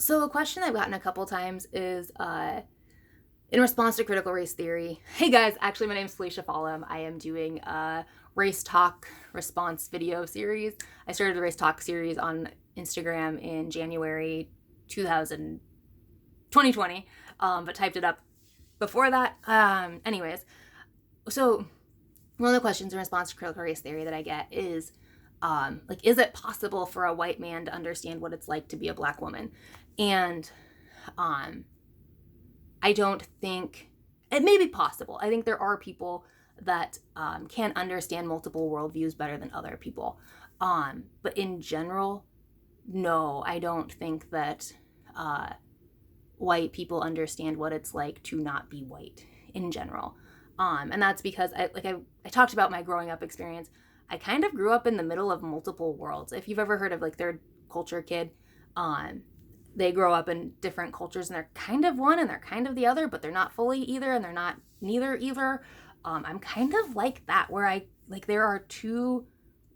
So a question I've gotten a couple times is in response to critical race theory. Hey guys, actually my name is Felicia Follum. I am doing a race talk response video series. I started the race talk series on Instagram in January 2020, but typed it up before that. Anyways, so one of the questions in response to critical race theory that I get is, is it possible for a white man to understand what it's like to be a black woman? And I don't think it may be possible. I think there are people that can understand multiple worldviews better than other people. But in general, no, I don't think that white people understand what it's like to not be white in general. And that's because I talked about my growing up experience. I kind of grew up in the middle of multiple worlds. If you've ever heard of like third culture kid, they grow up in different cultures and they're kind of one and they're kind of the other, but they're not fully either and they're not neither either. I'm kind of like that, where there are two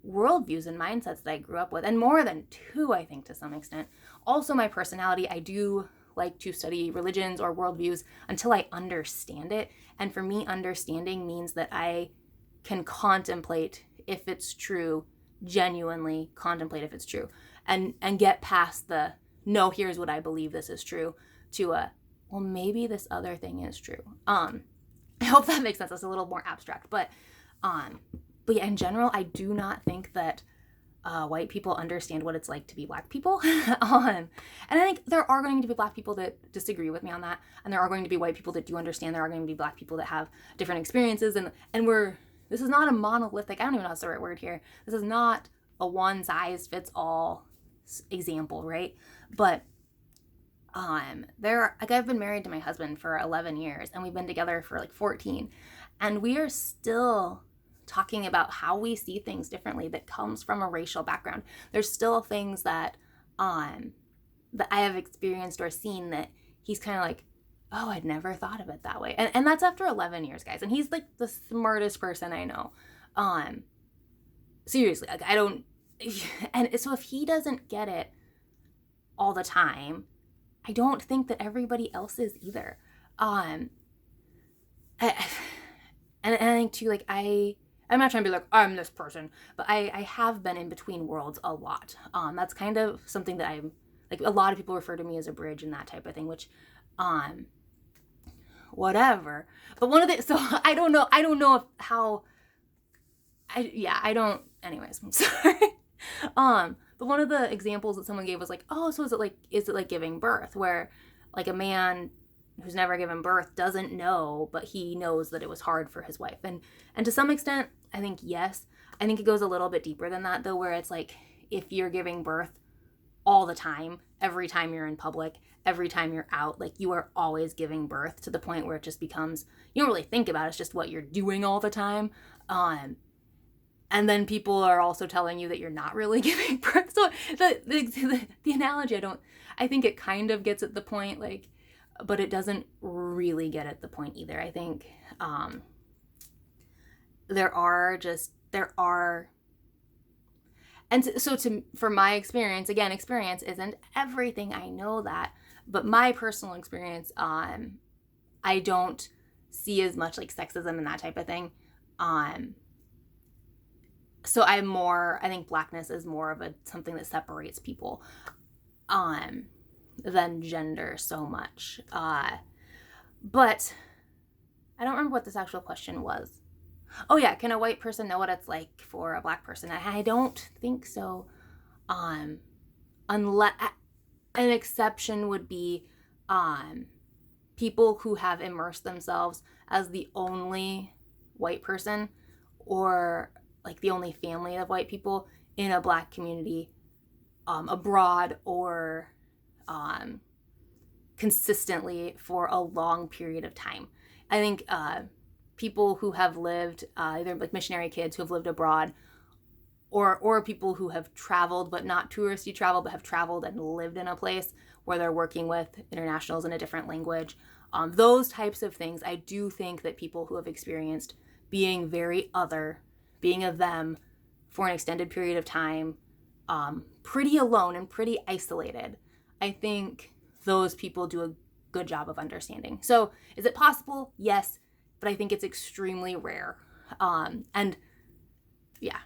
worldviews and mindsets that I grew up with, and more than two, I think, to some extent. Also, my personality, I do like to study religions or worldviews until I understand it. And for me, understanding means that I can contemplate if it's true, genuinely contemplate if it's true, and get past the no, here's what I believe this is true, to a well, maybe this other thing is true. I hope that makes sense. That's a little more abstract, but yeah, in general, I do not think that white people understand what it's like to be black people. And I think there are going to be black people that disagree with me on that, and there are going to be white people that do understand. There are going to be black people that have different experiences, and this is not a monolithic, I don't even know if that's the right word here. This is not a one size fits all example, right? But I've been married to my husband for 11 years and we've been together for like 14, and we are still talking about how we see things differently that comes from a racial background. There's still things that that I have experienced or seen that he's kind of like, oh, I'd never thought of it that way. And that's after 11 years, guys. And he's like the smartest person I know. Seriously, like I don't, and so if he doesn't get it all the time, I don't think that everybody else is either. And I think too, like I'm not trying to be like, I'm this person, but I have been in between worlds a lot. That's kind of something that I'm, like, a lot of people refer to me as a bridge and that type of thing, which, whatever. But one of the, so I don't know if how, I don't, anyways, I'm sorry. But one of the examples that someone gave was like, oh, so is it like giving birth, where like a man who's never given birth doesn't know, but he knows that it was hard for his wife. And to some extent, I think yes. I think it goes a little bit deeper than that though, where it's like, if you're giving birth all the time, every time you're in public, every time you're out, like you are always giving birth to the point where it just becomes, you don't really think about it, it's just what you're doing all the time. And then people are also telling you that you're not really giving birth. So the analogy, I think it kind of gets at the point, like, but it doesn't really get at the point either. I think there are, and so for my experience, again, experience isn't everything, I know that, but my personal experience, I don't see as much like sexism and that type of thing. So I think blackness is more of something that separates people than gender so much. But I don't remember what this actual question was. Oh yeah, can a white person know what it's like for a black person? I don't think so. Unless an exception would be people who have immersed themselves as the only white person, or like the only family of white people in a black community, abroad, or consistently for a long period of time. I think people who have lived, either like missionary kids who have lived abroad, or people who have traveled, but not touristy travel, but have traveled and lived in a place where they're working with internationals in a different language. Those types of things, I do think that people who have experienced being very other, being a them for an extended period of time, pretty alone and pretty isolated, I think those people do a good job of understanding. So is it possible? Yes, but I think it's extremely rare. And yeah,